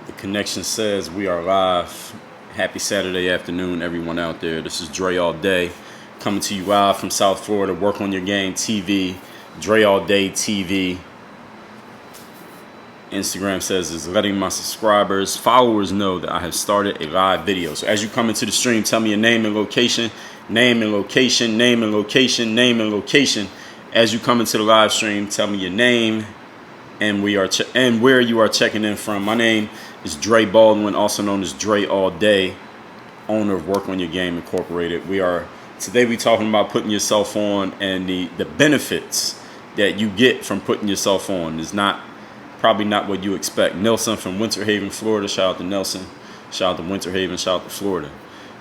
The connection says we are live. Happy Saturday afternoon, everyone out there. This is Dre All Day, coming to you live from South Florida. Work on Your Game TV, Dre All Day TV. Instagram says is letting my followers know that I have started a live video. So as you come into the stream, tell me your name and location, name and location, name and location, name and location. As you come into the live stream, tell me your name and where you are checking in from. My name is Dre Baldwin, also known as Dre All Day, owner of Work on Your Game Incorporated. Today we talking about putting yourself on and the benefits that you get from putting yourself on. Is probably not what you expect. Nelson from Winter Haven, Florida. Shout out to Nelson. Shout out to Winter Haven. Shout out to Florida.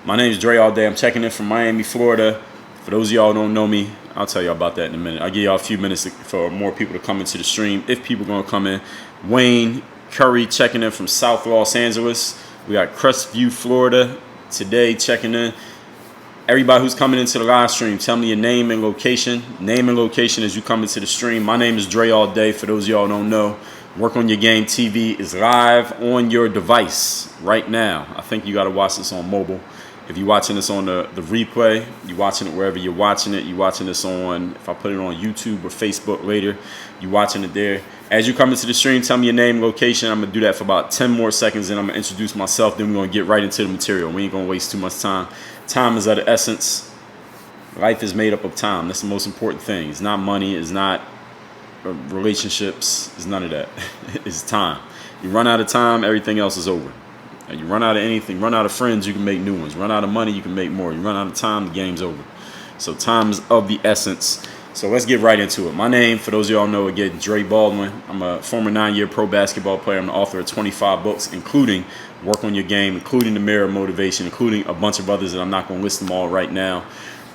My name is Dre All Day. I'm checking in from Miami, Florida. For those of y'all who don't know me, I'll tell y'all about that in a minute. I'll give y'all a few minutes for more people to come into the stream, if people are going to come in. Wayne Curry checking in from South Los Angeles. We got Crestview, Florida today checking in. Everybody who's coming into the live stream, tell me your name and location. Name and location as you come into the stream. My name is Dre All Day. For those of y'all who don't know, Work on Your Game TV is live on your device right now. I think you got to watch this on mobile. If you're watching this on the replay, you're watching it wherever you're watching it. You're watching this on, if I put it on YouTube or Facebook later, you're watching it there. As you come into the stream, tell me your name, location. I'm going to do that for about 10 more seconds, and I'm going to introduce myself. Then we're going to get right into the material. We ain't going to waste too much time. Time is of the essence. Life is made up of time. That's the most important thing. It's not money. It's not relationships. It's none of that. It's time. You run out of time, everything else is over. And you run out of anything, run out of friends, you can make new ones. Run out of money, you can make more. You run out of time, the game's over. So time is of the essence. So let's get right into it. My name, for those of y'all know, again, Dre Baldwin. I'm a former 9-year pro basketball player. I'm the author of 25 books, including Work on Your Game, including The Mirror of Motivation, including a bunch of others that I'm not going to list them all right now.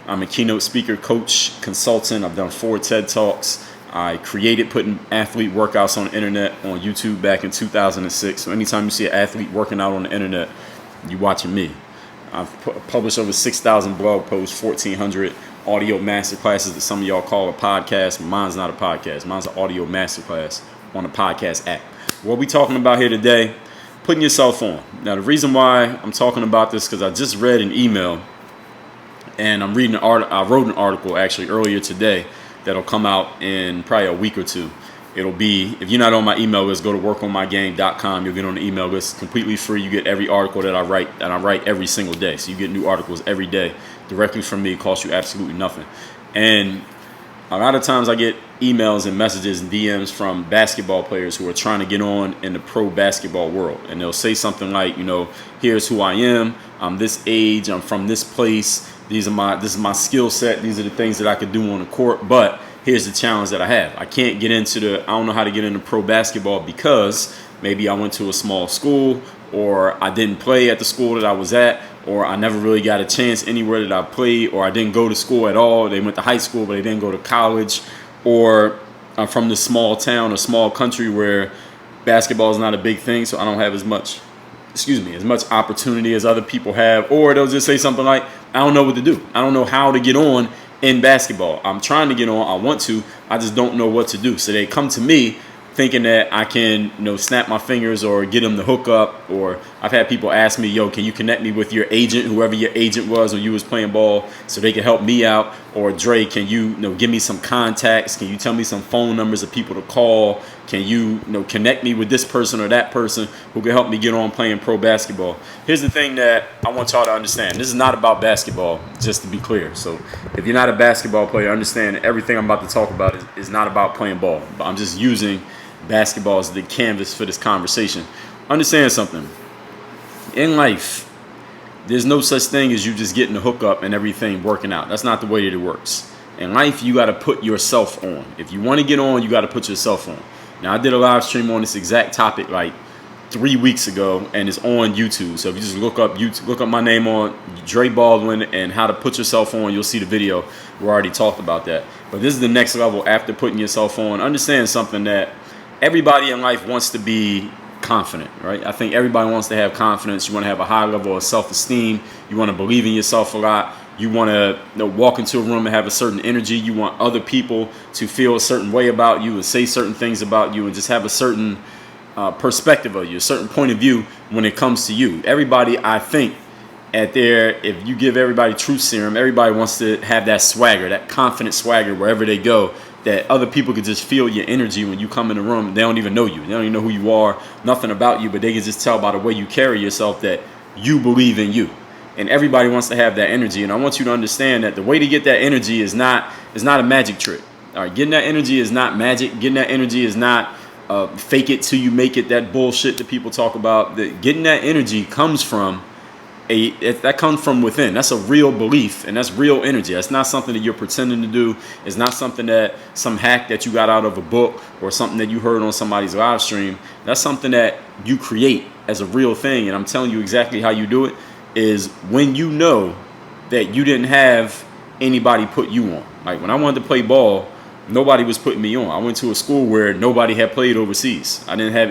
I'm a keynote speaker, coach, consultant. I've done 4 TED Talks. I created putting athlete workouts on the internet on YouTube back in 2006. So anytime you see an athlete working out on the internet, you're watching me. I've published over 6,000 blog posts, 1,400 audio masterclasses that some of y'all call a podcast. Mine's not a podcast. Mine's an audio masterclass on a podcast app. What we talking about here today, putting yourself on. Now, the reason why I'm talking about this because I just read an email and I'm reading I wrote an article actually earlier today that'll come out in probably a week or two. It'll be, if you're not on my email list, go to workonmygame.com. You'll get on the email list completely free. You get every article that I write, and I write every single day. So you get new articles every day directly from me. It costs you absolutely nothing. And a lot of times I get emails and messages and DMs from basketball players who are trying to get on in the pro basketball world. And they'll say something like, here's who I am. I'm this age. I'm from this place. This is my skill set. These are the things that I could do on the court. But here's the challenge that I have. I can't get I don't know how to get into pro basketball because maybe I went to a small school, or I didn't play at the school that I was at, or I never really got a chance anywhere that I played, or I didn't go to school at all. They went to high school, but they didn't go to college. Or I'm from this small town or small country where basketball is not a big thing, so I don't have as much opportunity as other people have. Or they'll just say something like, I don't know what to do. I don't know how to get on in basketball. I'm trying to get on. I want to. I just don't know what to do. So they come to me thinking that I can, snap my fingers or get them to hook up. Or I've had people ask me, can you connect me with your agent, whoever your agent was when you was playing ball, so they can help me out? Or Dre, can you, give me some contacts? Can you tell me some phone numbers of people to call? Can you, connect me with this person or that person who can help me get on playing pro basketball? Here's the thing that I want y'all to understand. This is not about basketball, just to be clear. So if you're not a basketball player, understand everything I'm about to talk about is not about playing ball. But I'm just using basketball as the canvas for this conversation. Understand something. In life, there's no such thing as you just getting the hookup and everything working out. That's not the way that it works. In life, you got to put yourself on. If you want to get on, you got to put yourself on. Now, I did a live stream on this exact topic like 3 weeks ago, and it's on YouTube. So if you just look up my name on Dre Baldwin and how to put yourself on, you'll see the video. We already talked about that. But this is the next level after putting yourself on. Understand something, that everybody in life wants to be confident, right? I think everybody wants to have confidence. You want to have a high level of self-esteem. You want to believe in yourself a lot. You want to walk into a room and have a certain energy. You want other people to feel a certain way about you and say certain things about you and just have a certain perspective of you, a certain point of view when it comes to you. Everybody, I think, if you give everybody truth serum, everybody wants to have that swagger, that confident swagger wherever they go, that other people can just feel your energy when you come in the room. They don't even know you. They don't even know who you are, nothing about you, but they can just tell by the way you carry yourself that you believe in you. And everybody wants to have that energy. And I want you to understand that the way to get that energy is not a magic trick. All right, getting that energy is not magic. Getting that energy is not fake it till you make it, that bullshit that people talk about. Getting that energy comes from that comes from within. That's a real belief, and that's real energy. That's not something that you're pretending to do. It's not something that some hack that you got out of a book or something that you heard on somebody's live stream. That's something that you create as a real thing. And I'm telling you exactly how you do it is when you know that you didn't have anybody put you on. Like when I wanted to play ball, nobody was putting me on. I went to a school where nobody had played overseas. I didn't have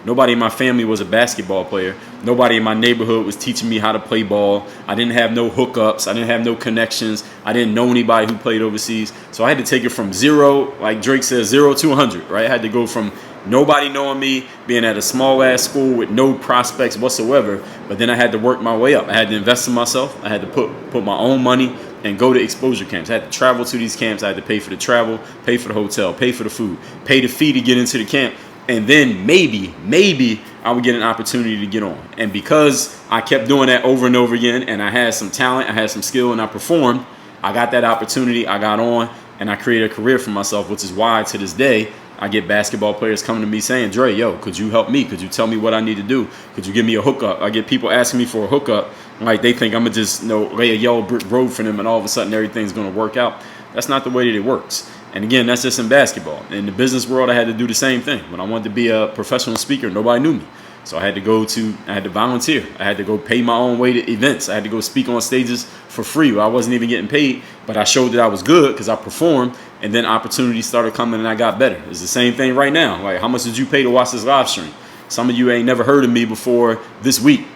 nobody in my family was a basketball player. Nobody in my neighborhood was teaching me how to play ball. I didn't have no hookups. I didn't have no connections. I didn't know anybody who played overseas. So I had to take it from zero, like Drake says, 0 to 100, right? I had to go from nobody knowing me, being at a small ass school with no prospects whatsoever. But then I had to work my way up. I had to invest in myself. I had to put my own money and go to exposure camps. I had to travel to these camps. I had to pay for the travel, pay for the hotel, pay for the food, pay the fee to get into the camp. And then maybe I would get an opportunity to get on. And because I kept doing that over and over again, and I had some talent, I had some skill, and I performed, I got that opportunity, I got on, and I created a career for myself, which is why to this day, I get basketball players coming to me saying, Dre, yo, could you help me? Could you tell me what I need to do? Could you give me a hookup? I get people asking me for a hookup. Like they think I'm going to just lay a yellow brick road for them and all of a sudden everything's going to work out. That's not the way that it works. And again, that's just in basketball. In the business world, I had to do the same thing. When I wanted to be a professional speaker, nobody knew me. So I had to volunteer. I had to go pay my own way to events. I had to go speak on stages for free. I wasn't even getting paid, but I showed that I was good because I performed, and then opportunities started coming and I got better. It's the same thing right now. Like, how much did you pay to watch this live stream? Some of you ain't never heard of me before this week.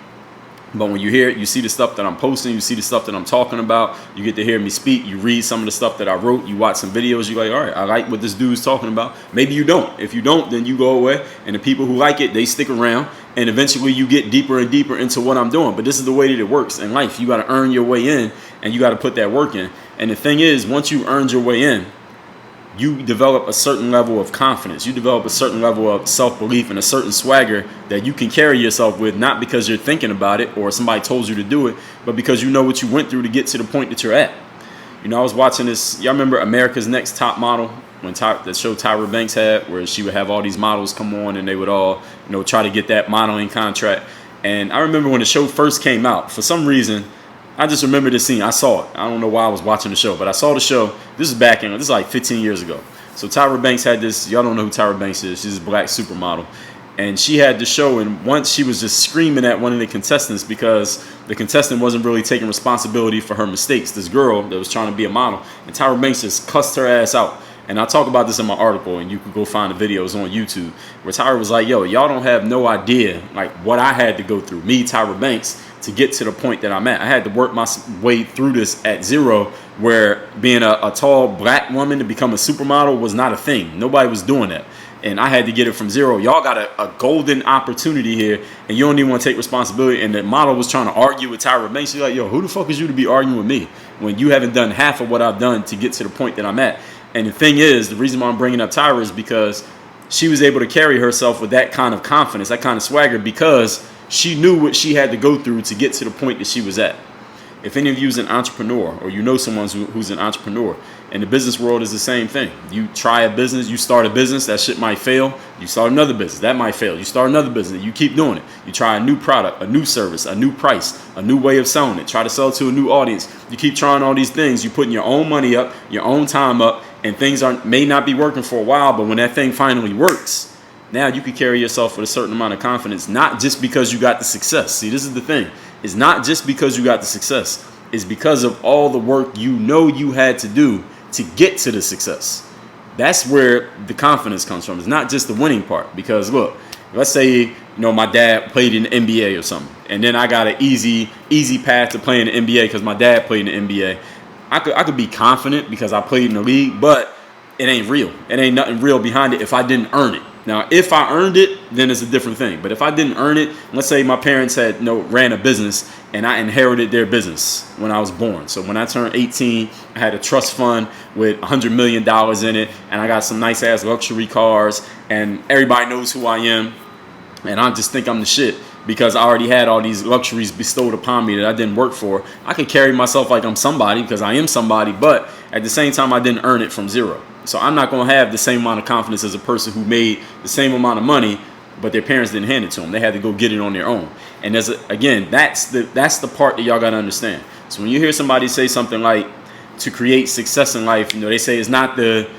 But when you hear it, you see the stuff that I'm posting, you see the stuff that I'm talking about, you get to hear me speak, you read some of the stuff that I wrote, you watch some videos, you're like, all right, I like what this dude's talking about. Maybe you don't. If you don't, then you go away. And the people who like it, they stick around. And eventually you get deeper and deeper into what I'm doing. But this is the way that it works in life. You got to earn your way in, and you got to put that work in. And the thing is, once you earned your way in, you develop a certain level of confidence. You develop a certain level of self-belief and a certain swagger that you can carry yourself with, not because you're thinking about it or somebody told you to do it, but because you know what you went through to get to the point that you're at. You know, I was watching this. Y'all remember America's Next Top Model? When that show Tyra Banks had, where she would have all these models come on and they would all, try to get that modeling contract. And I remember when the show first came out, for some reason, I just remember this scene. I saw it. I don't know why I was watching the show, but I saw the show. This is like 15 years ago. So Tyra Banks had this. Y'all don't know who Tyra Banks is. She's a black supermodel. And she had the show, and once she was just screaming at one of the contestants because the contestant wasn't really taking responsibility for her mistakes. This girl that was trying to be a model, and Tyra Banks just cussed her ass out. And I talk about this in my article, and you can go find the videos on YouTube, where Tyra was like, yo, y'all don't have no idea like what I had to go through, me, Tyra Banks, to get to the point that I'm at. I had to work my way through this at zero, where being a tall black woman to become a supermodel was not a thing. Nobody was doing that. And I had to get it from zero. Y'all got a golden opportunity here, and you don't even want to take responsibility. And the model was trying to argue with Tyra Banks. She's like, yo, who the fuck is you to be arguing with me when you haven't done half of what I've done to get to the point that I'm at? And the thing is, the reason why I'm bringing up Tyra is because she was able to carry herself with that kind of confidence, that kind of swagger, because she knew what she had to go through to get to the point that she was at. If any of you is an entrepreneur, or you know someone who's an entrepreneur, and the business world is the same thing. You try a business, you start a business, that shit might fail. You start another business, that might fail. You start another business, you keep doing it. You try a new product, a new service, a new price, a new way of selling it. Try to sell to a new audience. You keep trying all these things. You're putting your own money up, your own time up, and things may not be working for a while, but when that thing finally works, now you can carry yourself with a certain amount of confidence, not just because you got the success. See, this is the thing. It's not just because you got the success. It's because of all the work you had to do to get to the success. That's where the confidence comes from. It's not just the winning part. Because look, let's say my dad played in the NBA or something, and then I got an easy path to playing in the NBA because my dad played in the NBA. I could be confident because I played in the league, but it ain't real. It ain't nothing real behind it if I didn't earn it. Now, if I earned it, then it's a different thing. But if I didn't earn it, let's say my parents had ran a business and I inherited their business when I was born. So when I turned 18, I had a trust fund with $100 million in it, and I got some nice ass luxury cars, and everybody knows who I am, and I just think I'm the shit because I already had all these luxuries bestowed upon me that I didn't work for. I could carry myself like I'm somebody because I am somebody, but at the same time, I didn't earn it from zero. So I'm not going to have the same amount of confidence as a person who made the same amount of money, but their parents didn't hand it to them. They had to go get it on their own. And again, that's the part that y'all got to understand. So when you hear somebody say something like, to create success in life, they say it's not the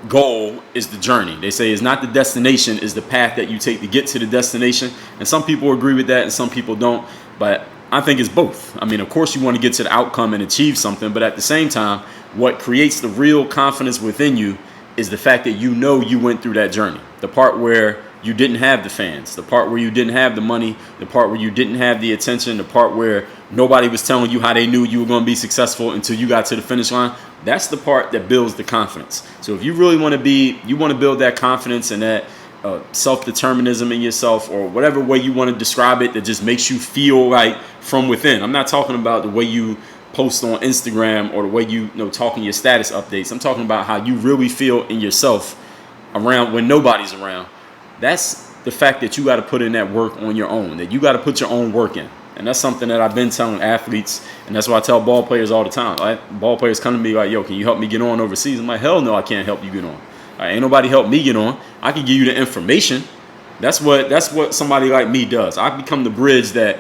goal, is the journey. They say it's not the destination, is the path that you take to get to the destination. And some people agree with that and some people don't. But I think it's both. I mean, of course you want to get to the outcome and achieve something, but at the same time, what creates the real confidence within you is the fact that you went through that journey. The part where you didn't have the fans, the part where you didn't have the money, the part where you didn't have the attention, the part where nobody was telling you how they knew you were going to be successful until you got to the finish line. That's the part that builds the confidence. So if you really want to build that confidence and that self-determinism in yourself, or whatever way you want to describe it, that just makes you feel like from within. I'm not talking about the way you post on Instagram or the way you talking your status updates. I'm talking about how you really feel in yourself around when nobody's around. That's the fact that you got to put in that work on your own, that you got to put your own work in. And that's something that I've been telling athletes, and that's why I tell ball players all the time. Ball players come to me like, yo, can you help me get on overseas? I'm like, hell no, I can't help you get on. Ain't nobody help me get on. I can give you the information. That's what somebody like me does. I become the bridge that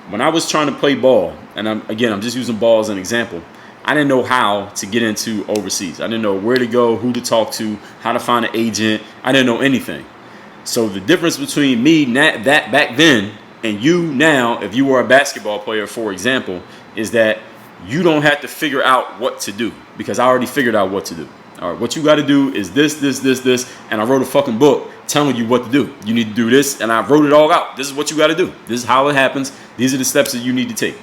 when I was trying to play ball, and I'm just using ball as an example, I didn't know how to get into overseas. I didn't know where to go, who to talk to, how to find an agent. I didn't know anything. So the difference between me that back then and you now, if you were a basketball player, for example, is that you don't have to figure out what to do, because I already figured out what to do. All right, what you got to do is this, and I wrote a fucking book telling you what to do. You need to do this, and I wrote it all out. This is what you got to do. This is how it happens. These are the steps that you need to take.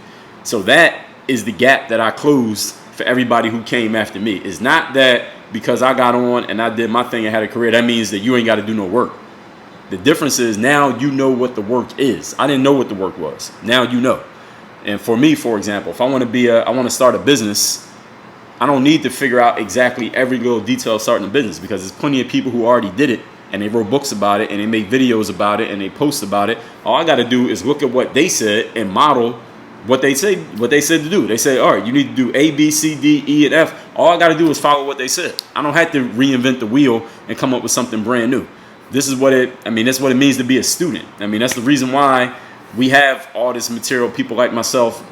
So that is the gap that I closed for everybody who came after me. It's not that because I got on and I did my thing and had a career, that means that you ain't got to do no work. The difference is now you know what the work is. I didn't know what the work was. Now you know. And for me, for example, if I want to start a business, I don't need to figure out exactly every little detail of starting a business, because there's plenty of people who already did it and they wrote books about it and they make videos about it and they post about it. All I got to do is look at what they said and model what they said to do. They say, all right, you need to do A, B, C, D, E, and F. All I got to do is follow what they said. I don't have to reinvent the wheel and come up with something brand new. That's what it means to be a student. I mean, that's the reason why we have all this material. People like myself,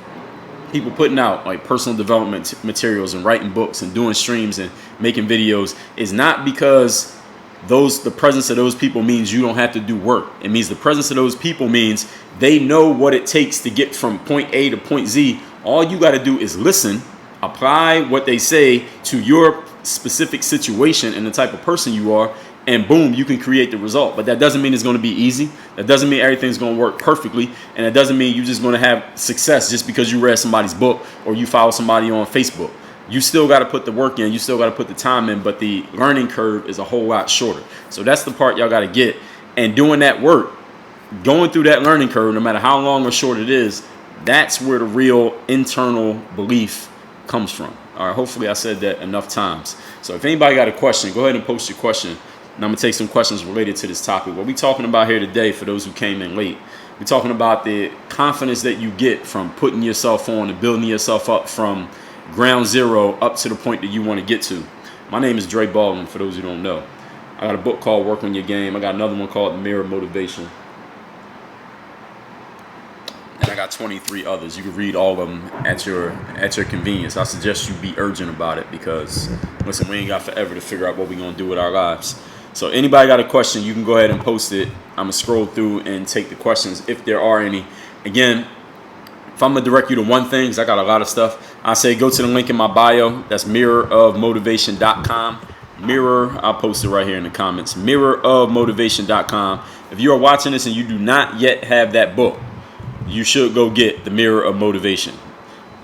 people putting out like personal development materials and writing books and doing streams and making videos, is not because the presence of those people means you don't have to do work. It means the presence of those people means they know what it takes to get from point A to point Z. All you got to do is listen, apply what they say to your specific situation and the type of person you are, and boom, you can create the result. But that doesn't mean it's going to be easy. That doesn't mean everything's going to work perfectly. And it doesn't mean you're just going to have success just because you read somebody's book or you follow somebody on Facebook. You still got to put the work in. You still got to put the time in. But the learning curve is a whole lot shorter. So that's the part y'all got to get. And doing that work, going through that learning curve, no matter how long or short it is, that's where the real internal belief comes from. All right, hopefully I said that enough times. So if anybody got a question, go ahead and post your question. And I'm going to take some questions related to this topic. What we're talking about here today, for those who came in late, we're talking about the confidence that you get from putting yourself on and building yourself up from ground zero up to the point that you want to get to. My name is Dre Baldwin, for those who don't know. I got a book called Work on Your Game. I got another one called Mirror Motivation. And I got 23 others. You can read all of them at your convenience. I suggest you be urgent about it, because, listen, we ain't got forever to figure out what we're going to do with our lives. So anybody got a question, you can go ahead and post it. I'm going to scroll through and take the questions if there are any. Again, if I'm going to direct you to one thing, because I got a lot of stuff, I say go to the link in my bio. That's mirrorofmotivation.com. I'll post it right here in the comments. Mirrorofmotivation.com. If you are watching this and you do not yet have that book, you should go get the Mirror of Motivation.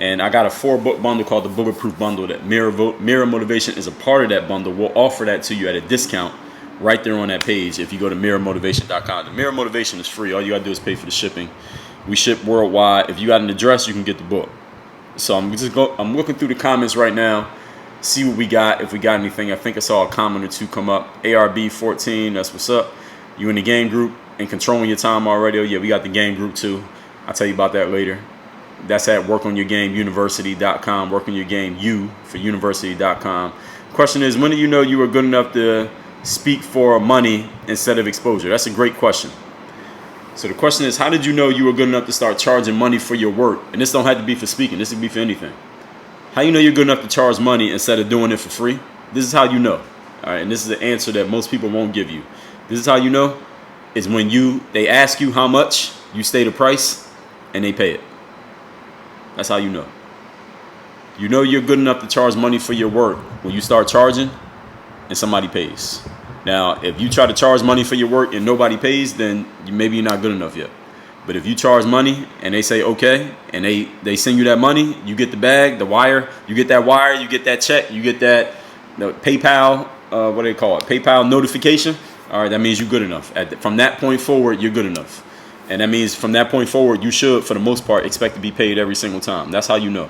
And I got a 4-book bundle called the Bulletproof Bundle. That Mirror Motivation is a part of that bundle. We'll offer that to you at a discount right there on that page if you go to mirrormotivation.com. The Mirror Motivation is free. All you got to do is pay for the shipping. We ship worldwide. If you got an address, you can get the book. So I'm looking through the comments right now, see what we got, if we got anything. I think I saw a comment or two come up. ARB14, that's what's up. You in the game group and controlling your time already? Oh, yeah, we got the game group too. I'll tell you about that later. That's at workonyourgameuniversity.com. Work on your game, U for university.com. Question is, when do you know you are good enough to speak for money instead of exposure? That's a great question. So the question is, how did you know you were good enough to start charging money for your work? And this don't have to be for speaking. This could be for anything. How you know you're good enough to charge money instead of doing it for free? This is how you know. All right, and this is the answer that most people won't give you. This is how you know. Is when they ask you how much, you state a price, and they pay it. That's how you know. You know you're good enough to charge money for your work when you start charging and somebody pays. Now, if you try to charge money for your work and nobody pays, then maybe you're not good enough yet. But if you charge money and they say okay, and they send you that money, you get the bag, the wire, you get that check, you get that PayPal, what do they call it? PayPal notification. All right, that means you're good enough. From that point forward, you're good enough. And that means from that point forward, you should, for the most part, expect to be paid every single time. That's how you know.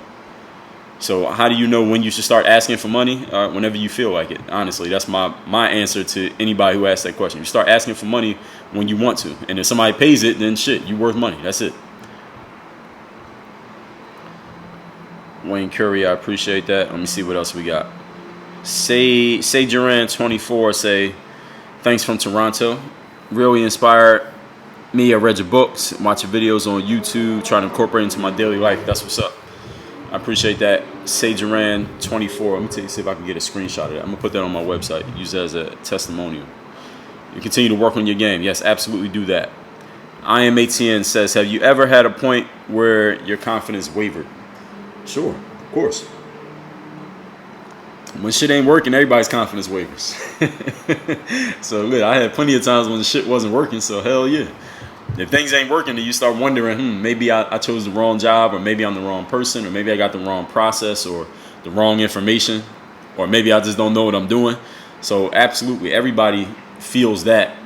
So how do you know when you should start asking for money? Whenever you feel like it. Honestly, that's my answer to anybody who asks that question. You start asking for money when you want to. And if somebody pays it, then shit, you worth money. That's it. Wayne Curry, I appreciate that. Let me see what else we got. Say Duran 24 say, thanks from Toronto. Really inspired me. I read your books, watch your videos on YouTube, try to incorporate into my daily life. That's what's up. I appreciate that. Sageran 24. Let me see if I can get a screenshot of that. I'm going to put that on my website. Use that as a testimonial. You continue to work on your game. Yes, absolutely do that. IMATN says, have you ever had a point where your confidence wavered? Sure, of course. When shit ain't working, everybody's confidence wavers. So look, I had plenty of times when the shit wasn't working, so hell yeah. If things ain't working, then you start wondering, maybe I chose the wrong job, or maybe I'm the wrong person, or maybe I got the wrong process, or the wrong information, or maybe I just don't know what I'm doing. So absolutely, everybody feels that.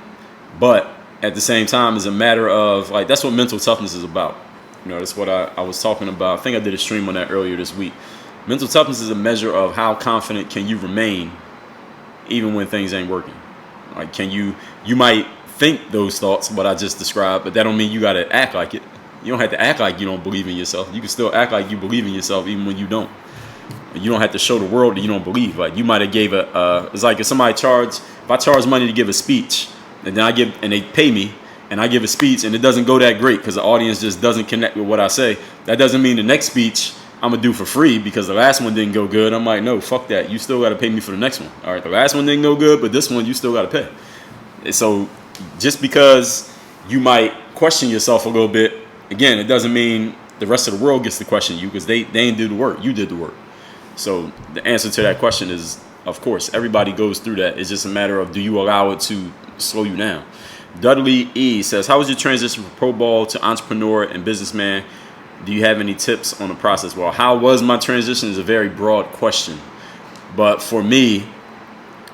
But at the same time, it's a matter of, like, that's what mental toughness is about. You know, that's what I was talking about. I think I did a stream on that earlier this week. Mental toughness is a measure of how confident can you remain even when things ain't working. Like, you might think those thoughts, what I just described, but that don't mean you got to act like it. You don't have to act like you don't believe in yourself. You can still act like you believe in yourself even when you don't. You don't have to show the world that you don't believe. Like, you might have gave it's like if I charge money to give a speech, and then they pay me, and I give a speech, and it doesn't go that great because the audience just doesn't connect with what I say. That doesn't mean the next speech I'm gonna do for free because the last one didn't go good. I'm like, no, fuck that. You still got to pay me for the next one. All right, the last one didn't go good, but this one you still got to pay. And so just because you might question yourself a little bit, again, it doesn't mean the rest of the world gets to question you because they didn't do the work. You did the work. So the answer to that question is, of course, everybody goes through that. It's just a matter of, do you allow it to slow you down? Dudley E says, how was your transition from pro ball to entrepreneur and businessman? Do you have any tips on the process? Well, how was my transition is a very broad question. But for me,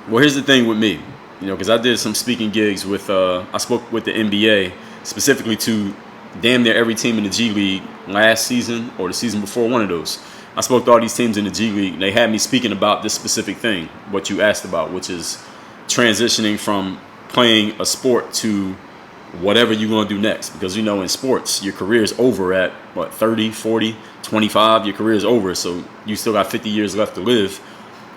well, here's the thing with me, because I did some speaking gigs with, I spoke with the NBA, specifically to damn near every team in the G League last season or the season before, one of those. I spoke to all these teams in the G League, and they had me speaking about this specific thing, what you asked about, which is transitioning from playing a sport to whatever you're going to do next. Because, in sports, your career is over at, 30, 40, 25, your career is over. So you still got 50 years left to live.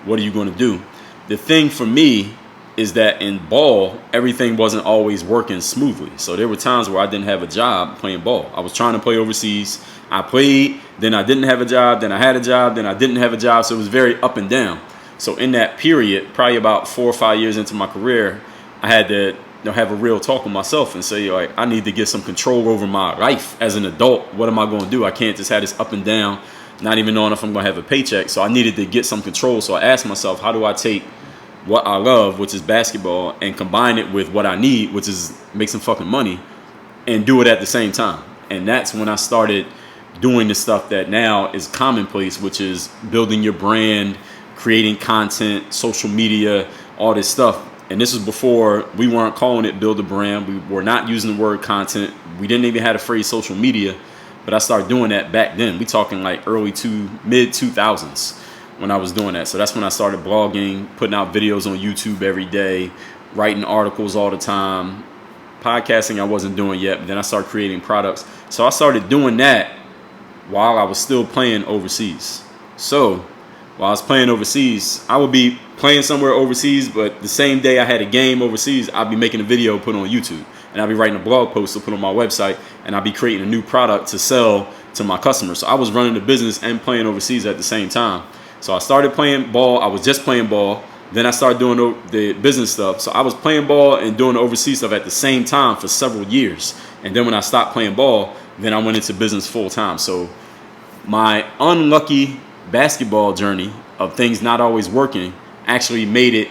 What are you going to do? The thing for me is that in ball, everything wasn't always working smoothly. So there were times where I didn't have a job playing ball. I was trying to play overseas. I played, then I didn't have a job, then I had a job, then I didn't have a job. So it was very up and down. So in that period, probably about 4 or 5 years into my career, I had to have a real talk with myself and say, like, I need to get some control over my life as an adult. What am I going to do? I can't just have this up and down, not even knowing if I'm going to have a paycheck. So I needed to get some control. So I asked myself, how do I take what I love, which is basketball, and combine it with what I need, which is make some fucking money, and do it at the same time? And that's when I started doing the stuff that now is commonplace, which is building your brand, creating content, social media, all this stuff. And this was before we weren't calling it build a brand. We were not using the word content. We didn't even have the phrase social media. But I started doing that back then. We talking like mid 2000s when I was doing that. So that's when I started blogging, putting out videos on YouTube every day, writing articles all the time. Podcasting I wasn't doing yet, but then I started creating products. So I started doing that while I was still playing overseas. So while I was playing overseas, I would be playing somewhere overseas, but the same day I had a game overseas, I'd be making a video, put on YouTube. And I'd be writing a blog post to put on my website, and I'd be creating a new product to sell to my customers. So I was running the business and playing overseas at the same time. So I started playing ball. I was just playing ball. Then I started doing the business stuff. So I was playing ball and doing the overseas stuff at the same time for several years. And then when I stopped playing ball, then I went into business full time. So my unlucky basketball journey of things not always working actually made it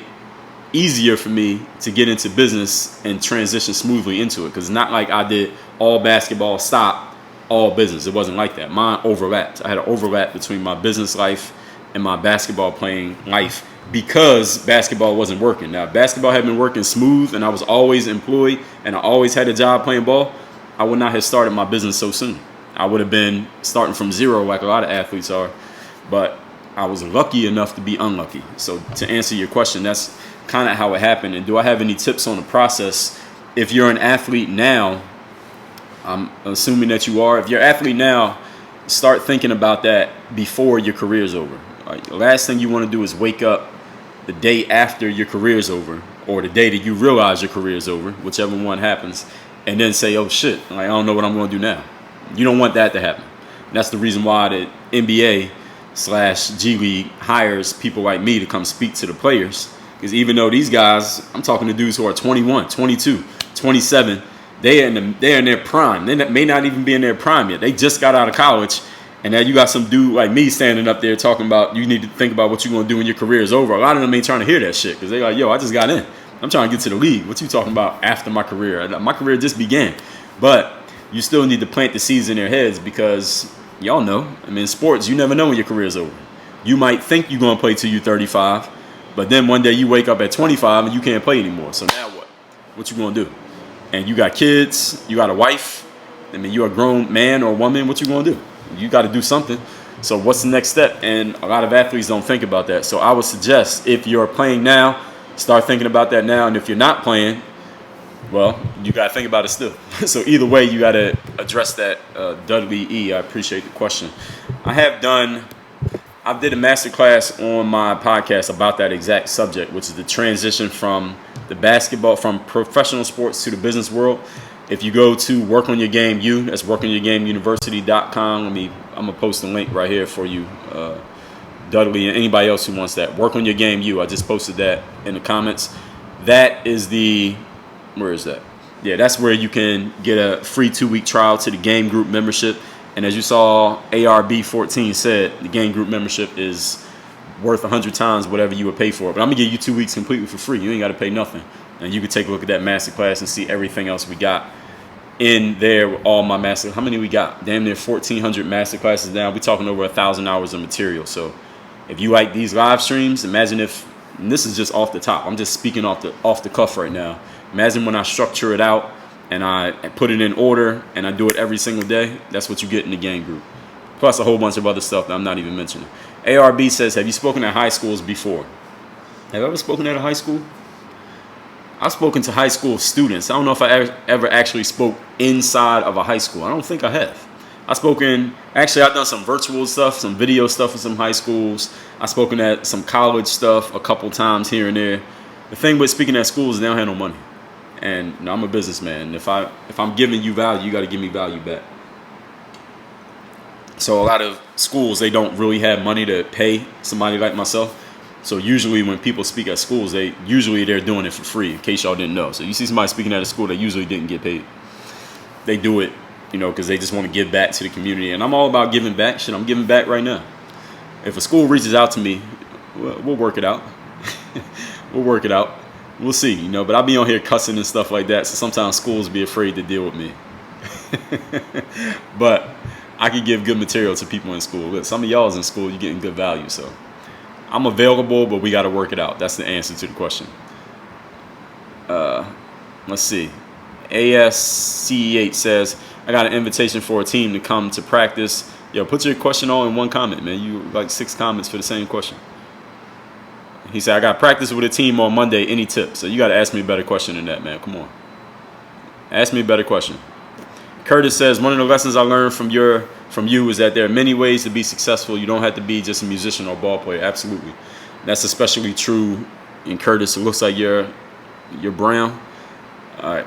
easier for me to get into business and transition smoothly into it. Because it's not like I did all basketball, stop, all business. It wasn't like that. Mine overlapped. I had an overlap between my business life and my basketball playing life because basketball wasn't working. Now, if basketball had been working smooth and I was always employed and I always had a job playing ball, I would not have started my business so soon. I would have been starting from zero like a lot of athletes are. But I was lucky enough to be unlucky. So to answer your question, that's kind of how it happened. And do I have any tips on the process? If you're an athlete now, I'm assuming that you are. If you're an athlete now, start thinking about that before your career is over. Like, the last thing you want to do is wake up the day after your career is over, or the day that you realize your career is over, whichever one happens, and then say, oh shit, like, I don't know what I'm going to do now. You don't want that to happen. And that's the reason why the NBA/G League hires people like me to come speak to the players. Because even though these guys, I'm talking to dudes who are 21, 22, 27, they're in their prime. They may not even be in their prime yet. They just got out of college. And now you got some dude like me standing up there talking about you need to think about what you're going to do when your career is over. A lot of them ain't trying to hear that shit because they're like, yo, I just got in. I'm trying to get to the league. What you talking about after my career? My career just began. But you still need to plant the seeds in their heads because y'all know, I mean, in sports, you never know when your career is over. You might think you're going to play till you're 35, but then one day you wake up at 25 and you can't play anymore. So now what? What you going to do? And you got kids, you got a wife. I mean, you're a grown man or woman. What you going to do? You got to do something. So what's the next step? And a lot of athletes don't think about that. So I would suggest if you're playing now, start thinking about that now. And if you're not playing, well, you got to think about it still. So either way, you got to address that. Dudley E., I appreciate the question. I did a masterclass on my podcast about that exact subject, which is the transition from the basketball, from professional sports to the business world. If you go to Work on Your Game U, that's workonyourgameuniversity.com. I'm going to post a link right here for you, Dudley, and anybody else who wants that. Work on Your Game U. I just posted that in the comments. That is where is that? Yeah, that's where you can get a free 2-week trial to the game group membership. And as you saw, ARB14 said, the game group membership is worth 100 times whatever you would pay for it. But I'm going to give you 2 weeks completely for free. You ain't got to pay nothing. And you can take a look at that masterclass and see everything else we got in there with all my master. How many we got? Damn near 1,400 masterclasses down. We're talking over 1,000 hours of material. So if you like these live streams, imagine if, and this is just off the top. I'm just speaking off the cuff right now. Imagine when I structure it out and I put it in order and I do it every single day. That's what you get in the game group. Plus a whole bunch of other stuff that I'm not even mentioning. ARB says, have you spoken at high schools before? Have I ever spoken at a high school? I've spoken to high school students. I don't know if I ever actually spoke inside of a high school. I don't think I have. I've done some virtual stuff, some video stuff in some high schools. I've spoken at some college stuff a couple times here and there. The thing with speaking at schools is they don't have no money. And I'm a businessman. If I'm giving you value, you got to give me value back. So a lot of schools, they don't really have money to pay somebody like myself. So usually when people speak at schools, they're doing it for free, in case y'all didn't know. So you see somebody speaking at a school, they usually didn't get paid. They do it, because they just want to give back to the community. And I'm all about giving back. Shit, I'm giving back right now. If a school reaches out to me, we'll work it out. We'll work it out. We'll see, but I'll be on here cussing and stuff like that. So sometimes schools be afraid to deal with me. But I can give good material to people in school. Look, some of y'all is in school, you're getting good value. So I'm available, but we got to work it out. That's the answer to the question. Let's see. ASCE8 says, I got an invitation for a team to come to practice. Yo, put your question all in one comment, man. You like 6 comments for the same question. He said, I got practice with a team on Monday. Any tips? So you got to ask me a better question than that, man. Come on. Ask me a better question. Curtis says, one of the lessons I learned from you is that there are many ways to be successful. You don't have to be just a musician or ball player. Absolutely. That's especially true in Curtis. It looks like you're brown. All right.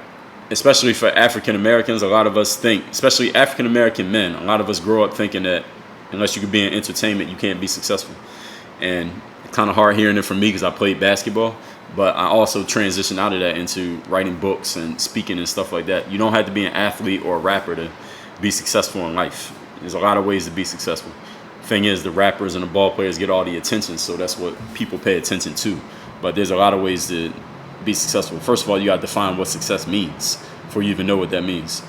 Especially for African Americans, a lot of us think, especially African American men, a lot of us grow up thinking that unless you can be in entertainment, you can't be successful. And it's kind of hard hearing it from me because I played basketball, but I also transitioned out of that into writing books and speaking and stuff like that. You don't have to be an athlete or a rapper to be successful in life. There's a lot of ways to be successful. Thing is, the rappers and the ball players get all the attention, so that's what people pay attention to. But there's a lot of ways to be successful. First of all, you got to define what success means before you even know what that means.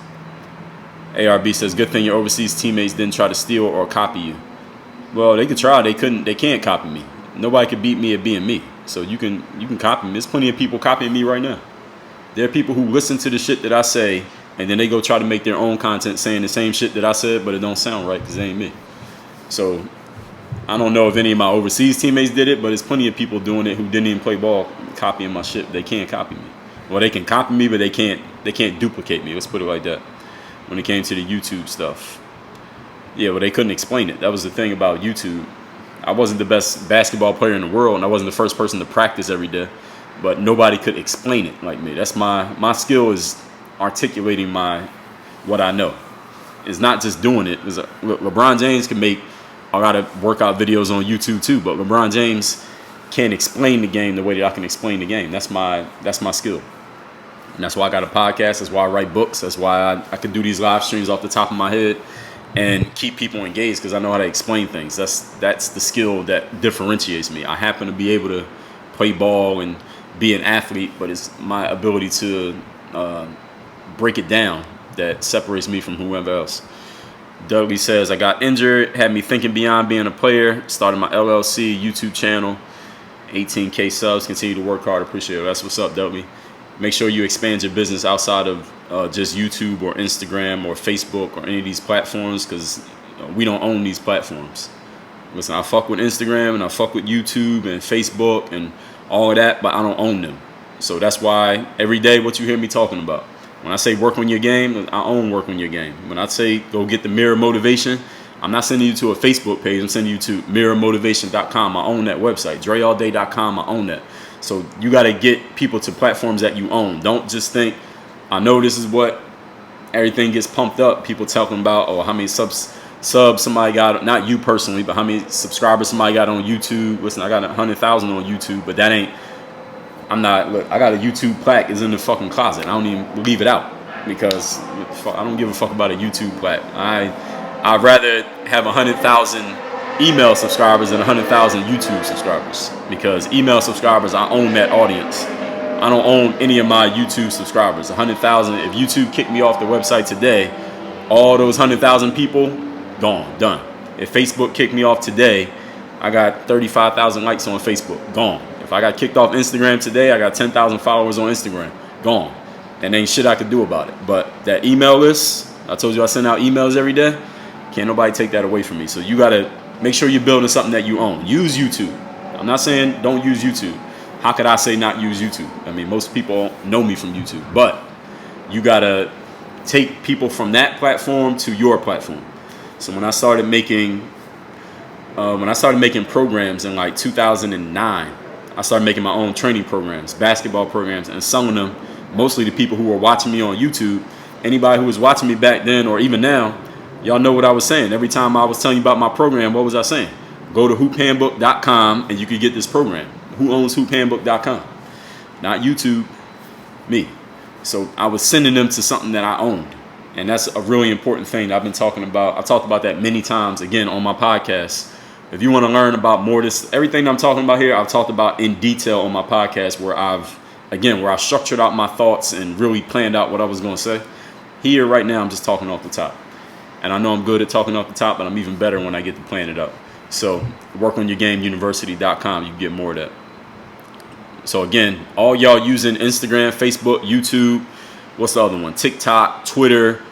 ARB says, good thing your overseas teammates didn't try to steal or copy you. Well, they could try. They couldn't. They can't copy me. Nobody could beat me at being me. So you can copy me. There's plenty of people copying me right now. There are people who listen to the shit that I say, and then they go try to make their own content saying the same shit that I said, but it don't sound right because it ain't me. So I don't know if any of my overseas teammates did it, but there's plenty of people doing it who didn't even play ball, copying my shit. They can't copy me. Well, they can copy me, but they can't duplicate me. Let's put it like that. When it came to the YouTube stuff. Yeah, well, they couldn't explain it. That was the thing about YouTube. I wasn't the best basketball player in the world, and I wasn't the first person to practice every day, but nobody could explain it like me. That's my skill is articulating what I know. It's not just doing it. LeBron James can make a lot of workout videos on YouTube too, but LeBron James can't explain the game the way that I can explain the game. That's my skill. And that's why I got a podcast. That's why I write books. That's why I can do these live streams off the top of my head and keep people engaged because I know how to explain things. That's the skill that differentiates me. I happen to be able to play ball and be an athlete, but it's my ability to break it down that separates me from whoever else. Dudley says, I got injured, had me thinking beyond being a player, started my LLC, YouTube channel, 18K subs, continue to work hard, appreciate it. That's what's up, Dudley. Make sure you expand your business outside of just YouTube or Instagram or Facebook or any of these platforms because we don't own these platforms. Listen, I fuck with Instagram and I fuck with YouTube and Facebook and all of that, but I don't own them. So that's why every day what you hear me talking about. When I say work on your game, I own work on your game. When I say go get the Mirror Motivation, I'm not sending you to a Facebook page. I'm sending you to mirrormotivation.com. I own that website. DreAllDay.com. I own that. So you got to get people to platforms that you own. Don't just think, I know this is what everything gets pumped up. People talking about, oh, how many subs somebody got, not you personally, but how many subscribers somebody got on YouTube. Listen, I got 100,000 on YouTube, but that ain't, look, I got a YouTube plaque is in the fucking closet. I don't even leave it out because I don't give a fuck about a YouTube plaque. I'd rather have 100,000 email subscribers than 100,000 YouTube subscribers because email subscribers, I own that audience. I don't own any of my YouTube subscribers. 100,000, if YouTube kicked me off the website today, all those 100,000 people, gone, done. If Facebook kicked me off today, I got 35,000 likes on Facebook, gone. If I got kicked off Instagram today, I got 10,000 followers on Instagram, gone. And ain't shit I could do about it. But that email list, I told you I send out emails every day, can't nobody take that away from me. So you got to make sure you're building something that you own. Use YouTube. I'm not saying don't use YouTube. How could I say not use YouTube? I mean, most people know me from YouTube. But you got to take people from that platform to your platform. So when I started making programs in like 2009, I started making my own training programs, basketball programs, and selling them mostly to people who were watching me on YouTube. Anybody who was watching me back then or even now, y'all know what I was saying. Every time I was telling you about my program, what was I saying? Go to hoophandbook.com and you could get this program. Who owns hoophandbook.com? Not YouTube, me. So I was sending them to something that I owned. And that's a really important thing that I've been talking about. I've talked about that many times, again, on my podcast. If you want to learn about more of this, everything I'm talking about here, I've talked about in detail on my podcast where I structured out my thoughts and really planned out what I was going to say. Here, right now, I'm just talking off the top. And I know I'm good at talking off the top, but I'm even better when I get to plan it up. So workonyourgameuniversity.com, you can get more of that. So again, all y'all using Instagram, Facebook, YouTube, what's the other one? TikTok, Twitter.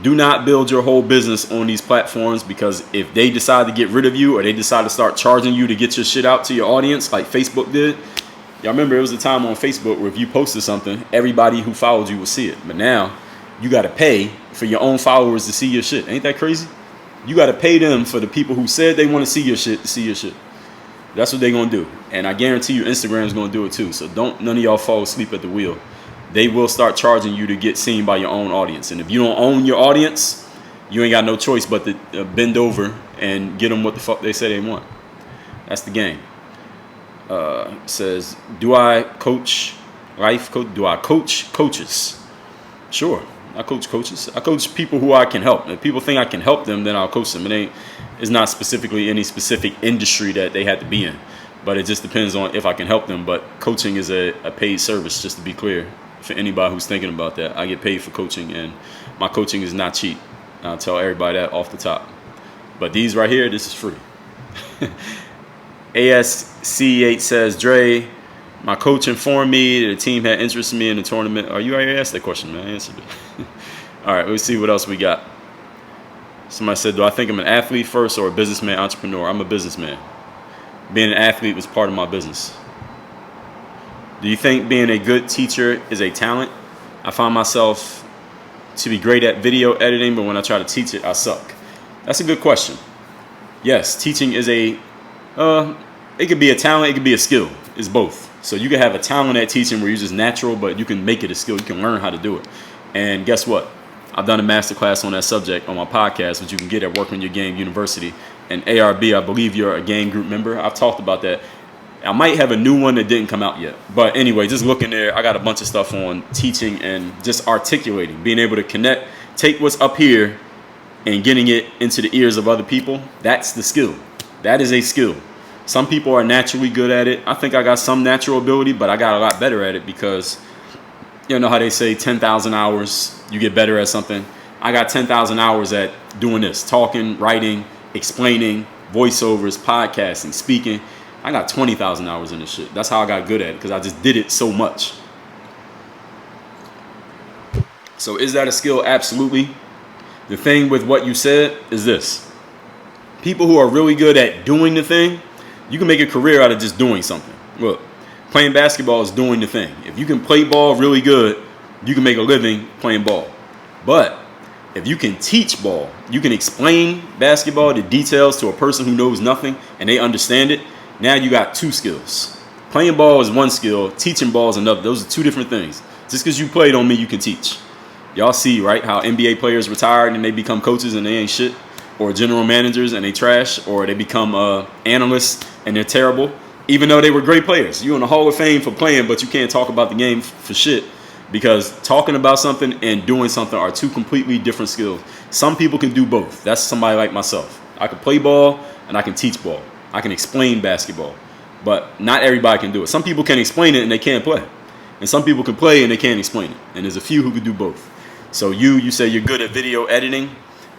Do not build your whole business on these platforms, because if they decide to get rid of you, or they decide to start charging you to get your shit out to your audience like Facebook did. Y'all remember it was a time on Facebook where if you posted something, everybody who followed you would see it. But now you got to pay for your own followers to see your shit. Ain't that crazy? You got to pay them for the people who said they want to see your shit to see your shit. That's what they're going to do. And I guarantee you Instagram's going to do it too. So none of y'all fall asleep at the wheel. They will start charging you to get seen by your own audience. And if you don't own your audience, you ain't got no choice but to bend over and get them what the fuck they say they want. That's the game. Says, do I coach life coach? Do I coach coaches? Sure, I coach coaches. I coach people who I can help. If people think I can help them, then I'll coach them. It's not specifically any specific industry that they had to be in, but it just depends on if I can help them. But coaching is a paid service, just to be clear, for anybody who's thinking about that. I get paid for coaching, and my coaching is not cheap. I'll tell everybody that off the top. But these right here, this is free. ASC8 says, Dre, my coach informed me that the team had interest in me in the tournament. Are you already asked that question, man? I answered it. All right, let's see what else we got. Somebody said, do I think I'm an athlete first or a businessman, entrepreneur? I'm a businessman. Being an athlete was part of my business. Do you think being a good teacher is a talent? I find myself to be great at video editing, but when I try to teach it, I suck. That's a good question. Yes, teaching is it could be a talent, it could be a skill. It's both. So you can have a talent at teaching where you're just natural, but you can make it a skill. You can learn how to do it. And guess what? I've done a masterclass on that subject on my podcast, which you can get at Work on Your Game University. And ARB, I believe you're a game group member. I've talked about that. I might have a new one that didn't come out yet. But anyway, just look in there. I got a bunch of stuff on teaching and just articulating, being able to connect, take what's up here and getting it into the ears of other people. That's the skill. That is a skill. Some people are naturally good at it. I think I got some natural ability, but I got a lot better at it because you know how they say 10,000 hours, you get better at something. I got 10,000 hours at doing this, talking, writing, explaining, voiceovers, podcasting, speaking. I got 20,000 hours in this shit. That's how I got good at it, because I just did it so much. So is that a skill? Absolutely. The thing with what you said is this. People who are really good at doing the thing, you can make a career out of just doing something. Look, playing basketball is doing the thing. If you can play ball really good, you can make a living playing ball. But if you can teach ball, you can explain basketball, the details to a person who knows nothing and they understand it, now you got two skills. Playing ball is one skill, teaching ball is another. Those are two different things. Just because you play don't mean you can teach. Y'all see, right, how NBA players retire and they become coaches and they ain't shit, or general managers and they trash, or they become analysts and they're terrible, even though they were great players. You're in the Hall of Fame for playing, but you can't talk about the game for shit, because talking about something and doing something are two completely different skills. Some people can do both. That's somebody like myself. I can play ball and I can teach ball. I can explain basketball, but not everybody can do it. Some people can explain it and they can't play, and some people can play and they can't explain it, and there's a few who can do both. So you say you're good at video editing,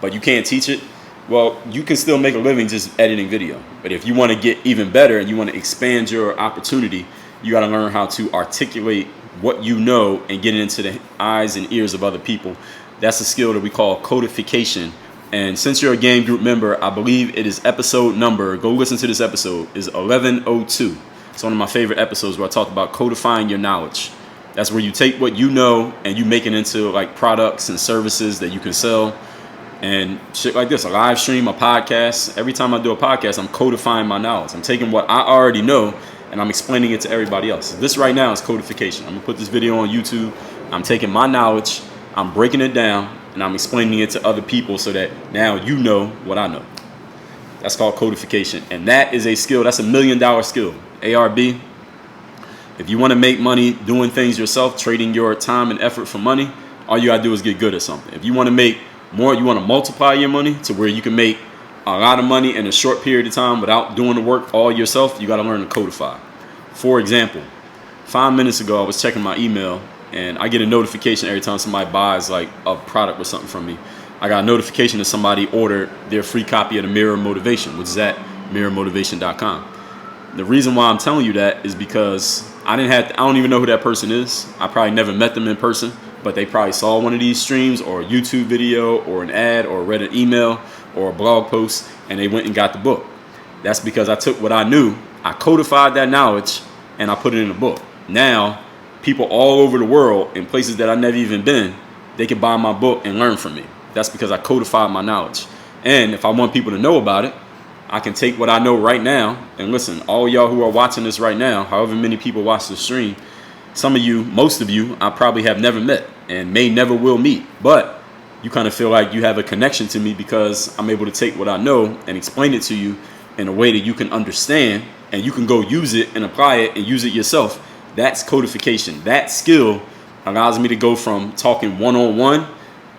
but you can't teach it. Well, you can still make a living just editing video. But if you want to get even better and you want to expand your opportunity, you got to learn how to articulate what you know and get it into the eyes and ears of other people. That's a skill that we call codification. And since you're a game group member, I believe it is episode number, go listen to this episode, is 1102. It's one of my favorite episodes where I talk about codifying your knowledge. That's where you take what you know and you make it into like products and services that you can sell. And shit like this, a live stream, a podcast. Every time I do a podcast, I'm codifying my knowledge. I'm taking what I already know and I'm explaining it to everybody else. This right now is codification. I'm going to put this video on YouTube. I'm taking my knowledge, I'm breaking it down, and I'm explaining it to other people so that now you know what I know. That's called codification. And that is a skill. That's $1 million skill. ARB. If you want to make money doing things yourself, trading your time and effort for money, all you got to do is get good at something. If you want to make more, you want to multiply your money to where you can make a lot of money in a short period of time without doing the work all yourself, you got to learn to codify. For example, 5 minutes ago, I was checking my email and I get a notification every time somebody buys like a product or something from me. I got a notification that somebody ordered their free copy of the Mirror Motivation, which is at mirrormotivation.com. The reason why I'm telling you that is because I don't even know who that person is. I probably never met them in person, but they probably saw one of these streams or a YouTube video or an ad or read an email or a blog post, and they went and got the book. That's because I took what I knew, I codified that knowledge, and I put it in a book. Now, people all over the world in places that I've never even been, they can buy my book and learn from me. That's because I codified my knowledge. And if I want people to know about it, I can take what I know right now. And listen, all y'all who are watching this right now, however many people watch the stream, some of you, most of you, I probably have never met and may never will meet. But you kind of feel like you have a connection to me because I'm able to take what I know and explain it to you in a way that you can understand, and you can go use it and apply it and use it yourself. That's codification. That skill allows me to go from talking one-on-one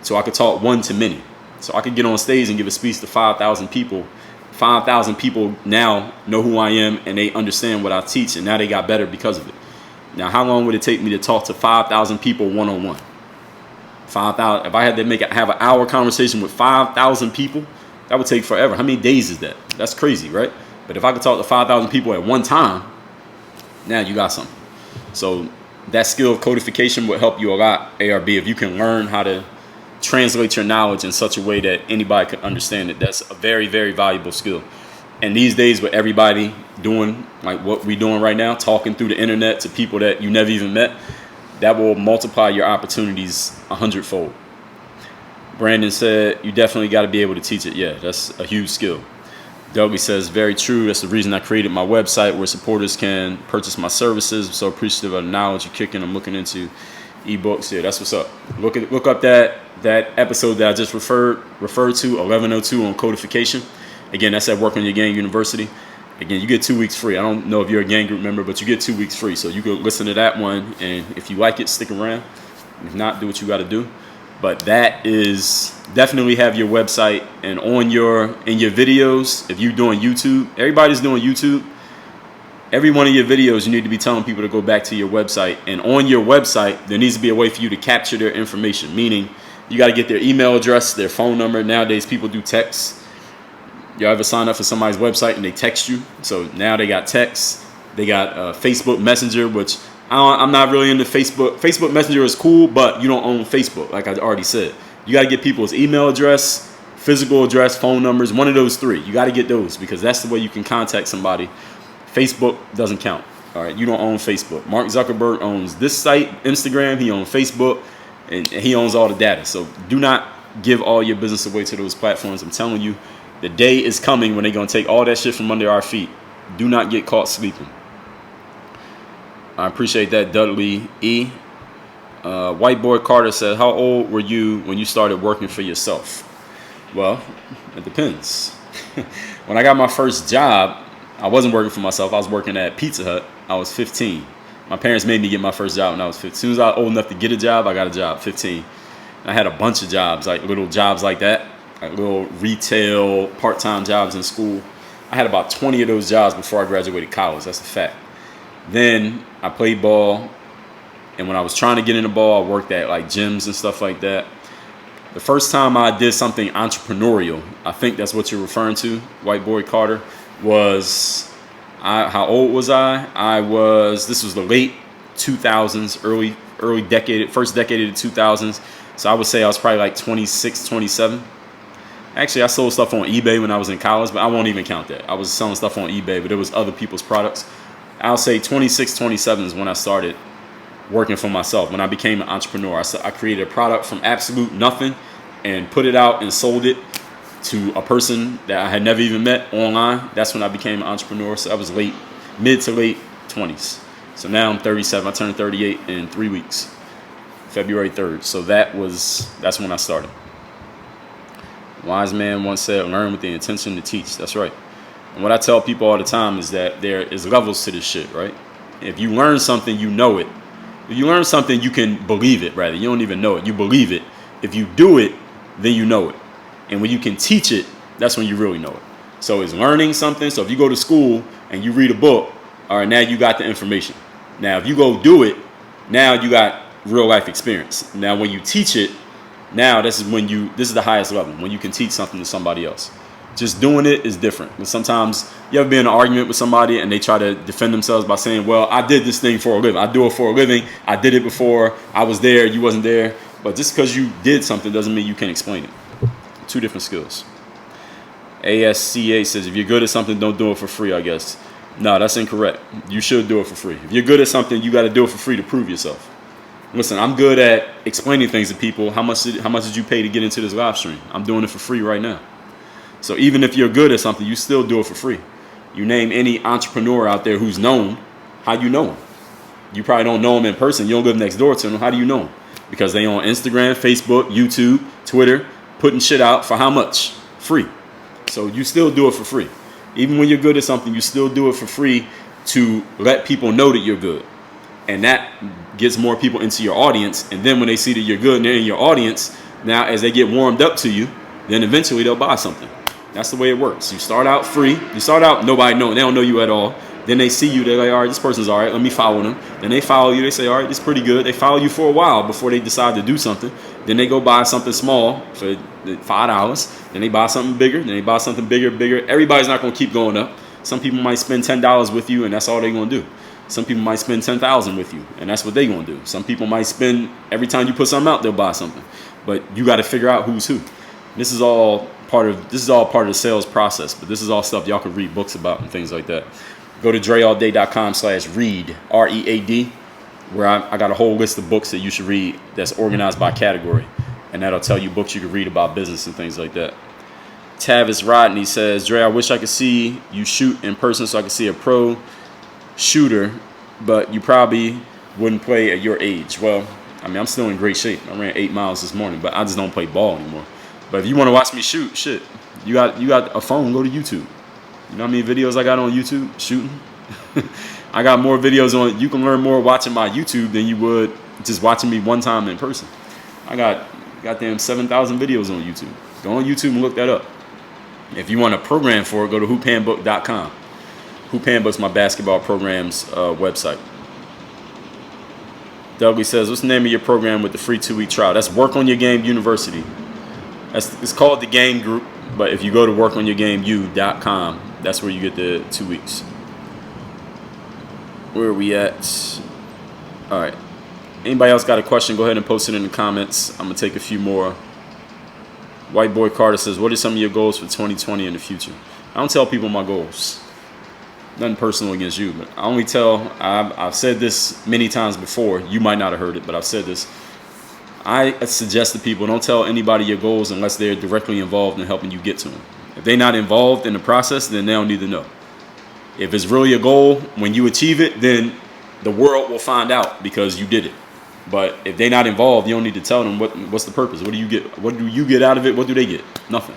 so I could talk one to many. So I could get on stage and give a speech to 5,000 people. 5,000 people now know who I am and they understand what I teach, and now they got better because of it. Now, how long would it take me to talk to 5,000 people one-on-one? 5,000. If I had to have an hour conversation with 5,000 people, that would take forever. How many days is that? That's crazy, right? But if I could talk to 5,000 people at one time, now you got something. So that skill of codification would help you a lot, ARB, if you can learn how to translate your knowledge in such a way that anybody can understand it. That's a very, very valuable skill. And these days with everybody doing like what we're doing right now, talking through the internet to people that you never even met, that will multiply your opportunities 100-fold. Brandon said, you definitely got to be able to teach it. Yeah, that's a huge skill. Dougie says, very true. That's the reason I created my website where supporters can purchase my services. I'm so appreciative of the knowledge you're kicking. I'm looking into ebooks. Yeah, that's what's up. Look up that episode that I just referred to, 1102 on codification. Again, that's at Work on Your Gang University. Again, you get 2 weeks free. I don't know if you're a gang group member, but you get 2 weeks free. So you can listen to that one, and if you like it, stick around. If not, do what you got to do. But that is definitely have your website, and in your videos, if you're doing YouTube, everybody's doing YouTube. Every one of your videos, you need to be telling people to go back to your website. And on your website, there needs to be a way for you to capture their information, meaning you got to get their email address, their phone number. Nowadays, people do text. You ever sign up for somebody's website and they text you? So now they got text. They got Facebook Messenger, which I'm not really into Facebook. Facebook Messenger is cool, but you don't own Facebook, like I already said. You got to get people's email address, physical address, phone numbers, one of those three. You got to get those because that's the way you can contact somebody. Facebook doesn't count. All right, you don't own Facebook. Mark Zuckerberg owns this site, Instagram. He owns Facebook, and he owns all the data. So do not give all your business away to those platforms. I'm telling you, the day is coming when they're going to take all that shit from under our feet. Do not get caught sleeping. I appreciate that, Dudley E. White Boy Carter said, how old were you when you started working for yourself? Well, it depends. When I got my first job, I wasn't working for myself. I was working at Pizza Hut. I was 15. My parents made me get my first job when I was 15. As soon as I was old enough to get a job, I got a job, 15. I had a bunch of jobs, like little jobs like that, like little retail part-time jobs in school. I had about 20 of those jobs before I graduated college. That's a fact. Then I played ball, and when I was trying to get into ball, I worked at like gyms and stuff like that. The first time I did something entrepreneurial, I think that's what you're referring to, White Boy Carter, was, how old was I? This was the late 2000s, early decade, first decade of the 2000s. So I would say I was probably like 26, 27. Actually, I sold stuff on eBay when I was in college, but I won't even count that. I was selling stuff on eBay, but it was other people's products. I'll say 26, 27 is when I started working for myself, when I became an entrepreneur. I created a product from absolute nothing and put it out and sold it to a person that I had never even met online. That's when I became an entrepreneur. So I was mid to late 20s. So now I'm 37. I turned 38 in 3 weeks, February 3rd. So that's when I started. Wise man once said, learn with the intention to teach. That's right. And what I tell people all the time is that there is levels to this shit, right? If you learn something, you know it. If you learn something, you can believe it, rather. You don't even know it. You believe it. If you do it, then you know it. And when you can teach it, that's when you really know it. So it's learning something. So if you go to school and you read a book, all right, now you got the information. Now, if you go do it, now you got real life experience. Now, when you teach it, now this is the highest level, when you can teach something to somebody else. Just doing it is different. And sometimes you ever be in an argument with somebody and they try to defend themselves by saying, well, I did this thing for a living. I do it for a living. I did it before. I was there. You wasn't there. But just because you did something doesn't mean you can't explain it. Two different skills. ASCA says, if you're good at something, don't do it for free, I guess. No, that's incorrect. You should do it for free. If you're good at something, you got to do it for free to prove yourself. Listen, I'm good at explaining things to people. How much did you pay to get into this live stream? I'm doing it for free right now. So even if you're good at something, you still do it for free. You name any entrepreneur out there who's known, how you know him? You probably don't know him in person. You don't live next door to him. How do you know him? Because they on Instagram, Facebook, YouTube, Twitter, putting shit out for how much? Free. So you still do it for free. Even when you're good at something, you still do it for free to let people know that you're good. And that gets more people into your audience. And then when they see that you're good and they're in your audience, now as they get warmed up to you, then eventually they'll buy something. That's the way it works. You start out free. You start out nobody knowing. They don't know you at all. Then they see you. They're like, all right, this person's all right. Let me follow them. Then they follow you. They say, all right, this is pretty good. They follow you for a while before they decide to do something. Then they go buy something small for $5. Then they buy something bigger. Then they buy something bigger. Everybody's not going to keep going up. Some people might spend $10 with you, and that's all they're going to do. Some people might spend $10,000 with you, and that's what they're going to do. Some people might spend, every time you put something out, they'll buy something. But you got to figure out who's who. This is all part of the sales process, but this is all stuff y'all can read books about and things like that. Go to dreallday.com/read, READ, where I got a whole list of books that you should read that's organized by category, and that'll tell you books you can read about business and things like that. Tavis Rodney says, Dre, I wish I could see you shoot in person so I could see a pro shooter, but you probably wouldn't play at your age. Well, I mean, I'm still in great shape. I ran 8 miles this morning, but I just don't play ball anymore. But if you want to watch me shoot, shit, you got a phone, go to YouTube. You know how many videos I got on YouTube shooting? I got more videos on. You can learn more watching my YouTube than you would just watching me one time in person. I got goddamn 7,000 videos on YouTube. Go on YouTube and look that up. If you want a program for it, go to hoophandbook.com. Hoop Handbook's my basketball program's website. Dougie says, what's the name of your program with the free 2-week trial? That's Work on Your Game University. It's called the Game Group, but if you go to workonyourgameu.com, that's where you get the 2 weeks. Where are we at? All right. Anybody else got a question? Go ahead and post it in the comments. I'm going to take a few more. White Boy Carter says, what are some of your goals for 2020 in the future? I don't tell people my goals. Nothing personal against you, but I only tell, I've said this many times before. You might not have heard it, but I've said this. I suggest to people, don't tell anybody your goals unless they're directly involved in helping you get to them. If they're not involved in the process, then they don't need to know. If it's really a goal, when you achieve it, then the world will find out because you did it. But if they're not involved, you don't need to tell them what's the purpose. What do you get? What do you get out of it? What do they get? Nothing.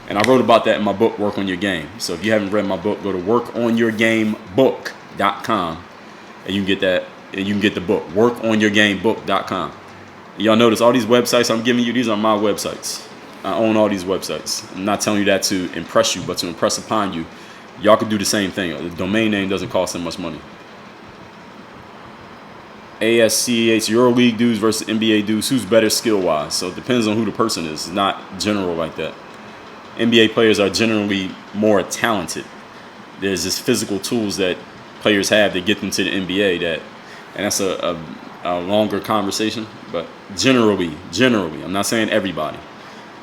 And I wrote about that in my book, Work on Your Game. So if you haven't read my book, go to workonyourgamebook.com and you can get that. And you can get the book, workonyourgamebook.com. Y'all notice all these websites I'm giving you, these are my websites. I own all these websites. I'm not telling you that to impress you, but to impress upon you. Y'all can do the same thing. The domain name doesn't cost that much money. ASCH, EuroLeague dudes versus NBA dudes. Who's better skill-wise? So it depends on who the person is. It's not general like that. NBA players are generally more talented. There's just physical tools that players have that get them to the NBA and that's a longer conversation. But generally, I'm not saying everybody,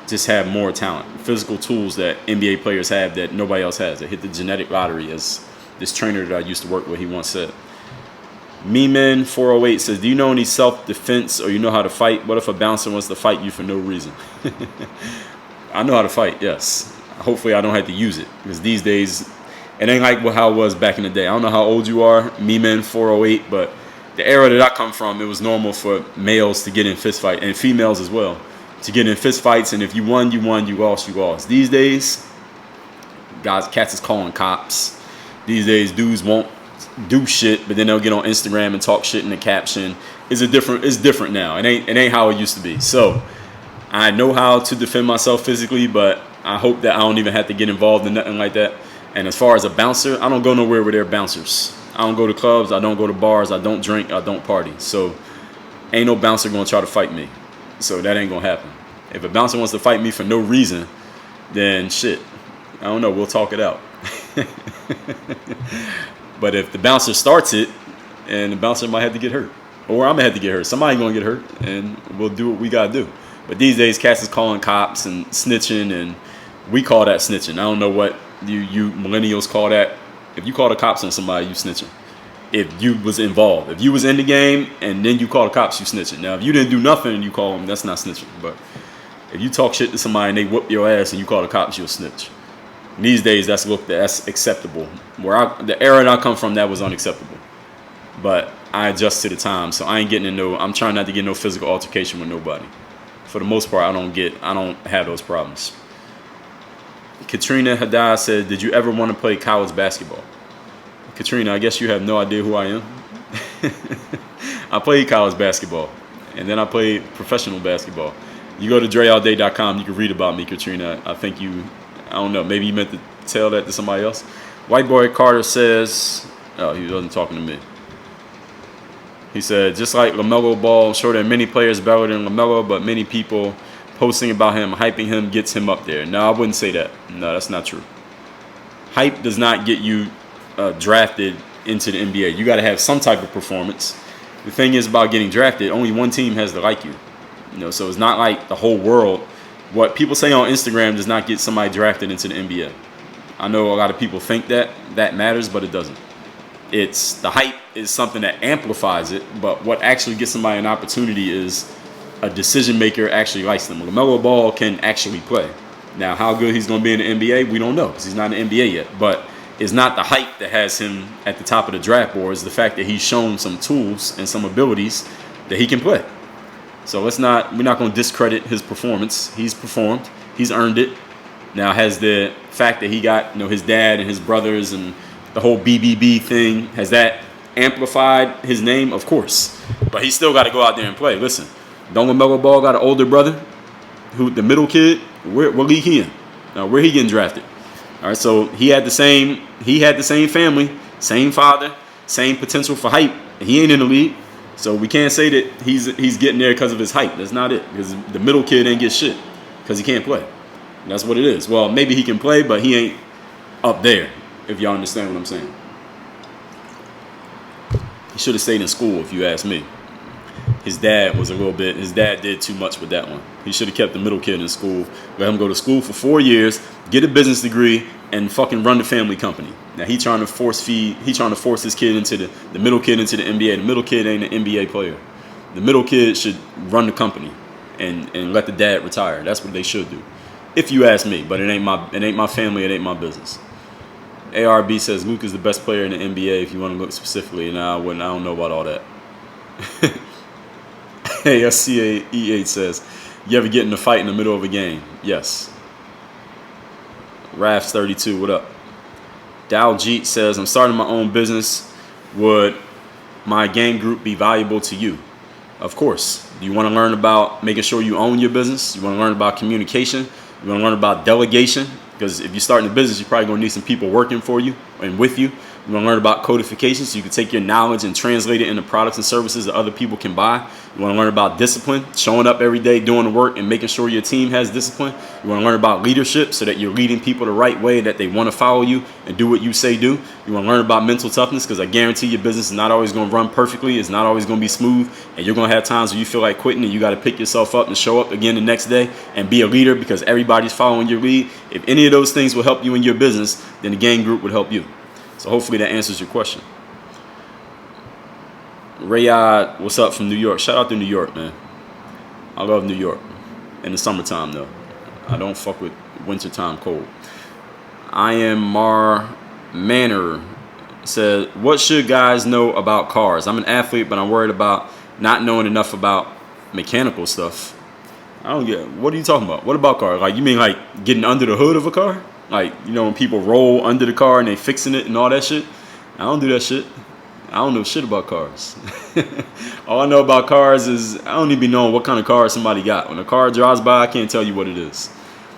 just have more talent. Physical tools that NBA players have that nobody else has. They hit the genetic lottery, as this trainer that I used to work with, he once said. MeMen408 says, do you know any self-defense or you know how to fight? What if a bouncer wants to fight you for no reason? I know how to fight, yes. Hopefully I don't have to use it, because these days it ain't like how it was back in the day. I don't know how old you are, MeMen408, but the era that I come from, it was normal for males to get in fist fight, and females as well, to get in fist fights, and if you won, you won, you lost, you lost. These days, cats is calling cops. These days, dudes won't do shit, but then they'll get on Instagram and talk shit in the caption. It's different now. It ain't how it used to be. So I know how to defend myself physically, but I hope that I don't even have to get involved in nothing like that. And as far as a bouncer, I don't go nowhere where there are bouncers. I don't go to clubs, I don't go to bars, I don't drink, I don't party. So ain't no bouncer gonna try to fight me. So that ain't gonna happen. If a bouncer wants to fight me for no reason, then shit, I don't know. We'll talk it out. But if the bouncer starts it, and the bouncer might have to get hurt, or I'm gonna have to get hurt. Somebody gonna get hurt, and we'll do what we gotta do. But these days, cats is calling cops and snitching, and we call that snitching. I don't know what you millennials call that. If you call the cops on somebody, you snitching. If you was involved, if you was in the game, and then you call the cops, you snitching. Now, if you didn't do nothing and you call them, that's not snitching. But if you talk shit to somebody and they whoop your ass and you call the cops, you'll snitch. And these days, that's acceptable. The era that I come from, that was unacceptable. But I adjust to the time, so I ain't getting I'm trying not to get no physical altercation with nobody. For the most part, I don't have those problems. Katrina Haddad said, "Did you ever want to play college basketball?" Katrina, I guess you have no idea who I am. I played college basketball, and then I played professional basketball. You go to DreAllDay.com, you can read about me, Katrina. I don't know, maybe you meant to tell that to somebody else. White Boy Carter says, oh, he wasn't talking to me. He said, just like LaMelo Ball, I'm sure there are many players better than LaMelo, but many people posting about him, hyping him, gets him up there. No, I wouldn't say that. No, that's not true. Hype does not get you drafted into the NBA. You got to have some type of performance. The thing is about getting drafted, only one team has to like you. So it's not like the whole world. What people say on Instagram does not get somebody drafted into the NBA. I know a lot of people think that matters, but it doesn't. It's the hype is something that amplifies it, but what actually gets somebody an opportunity is a decision maker actually likes them. LaMelo Ball can actually play. Now, how good he's going to be in the NBA, we don't know because he's not in the NBA yet. But it's not the hype that has him at the top of the draft board. It's the fact that he's shown some tools and some abilities that he can play. So we're not going to discredit his performance. He's performed. He's earned it. Now, has the fact that he got his dad and his brothers and the whole BBB thing, has that amplified his name? Of course. But he's still got to go out there and play. Listen, don't LaMelo Ball got an older brother, who the middle kid, what league he in? Now, where he getting drafted? All right, so he had the same family, same father, same potential for hype. He ain't in the league. So we can't say that he's getting there because of his hype. That's not it. Because the middle kid ain't get shit because he can't play. And that's what it is. Well, maybe he can play, but he ain't up there, if y'all understand what I'm saying. He should have stayed in school, if you ask me. His dad did too much with that one. He should have kept the middle kid in school, let him go to school for 4 years, get a business degree, and fucking run the family company. Now he trying to force his kid into the middle kid into the NBA. The middle kid ain't an NBA player. The middle kid should run the company and let the dad retire. That's what they should do, if you ask me. But it ain't my family. It ain't my business. ARB says Luke is the best player in the NBA. If you want to look specifically, and I don't know about all that. Hey, SCAE8 says, you ever get in a fight in the middle of a game? Yes. Rafs32, what up? Daljeet says, I'm starting my own business. Would my gang group be valuable to you? Of course. Do you want to learn about making sure you own your business? You want to learn about communication? You want to learn about delegation? Because if you're starting a business, you're probably going to need some people working for you and with you. You want to learn about codification so you can take your knowledge and translate it into products and services that other people can buy. You want to learn about discipline, showing up every day, doing the work, and making sure your team has discipline. You want to learn about leadership so that you're leading people the right way, that they want to follow you and do what you say do. You want to learn about mental toughness because I guarantee your business is not always going to run perfectly. It's not always going to be smooth. And you're going to have times where you feel like quitting and you got to pick yourself up and show up again the next day and be a leader because everybody's following your lead. If any of those things will help you in your business, then the gang group would help you. So hopefully that answers your question. Rayad, what's up from New York? Shout out to New York, man. I love New York. In the summertime, though. I don't fuck with wintertime cold. I am Mar Manor. Said, what should guys know about cars? I'm an athlete, but I'm worried about not knowing enough about mechanical stuff. I don't get it. What are you talking about? What about cars? Like, you mean like getting under the hood of a car? Like, when people roll under the car and they fixing it and all that shit? I don't do that shit. I don't know shit about cars. All I know about cars is I don't even be knowing what kind of car somebody got. When a car drives by, I can't tell you what it is.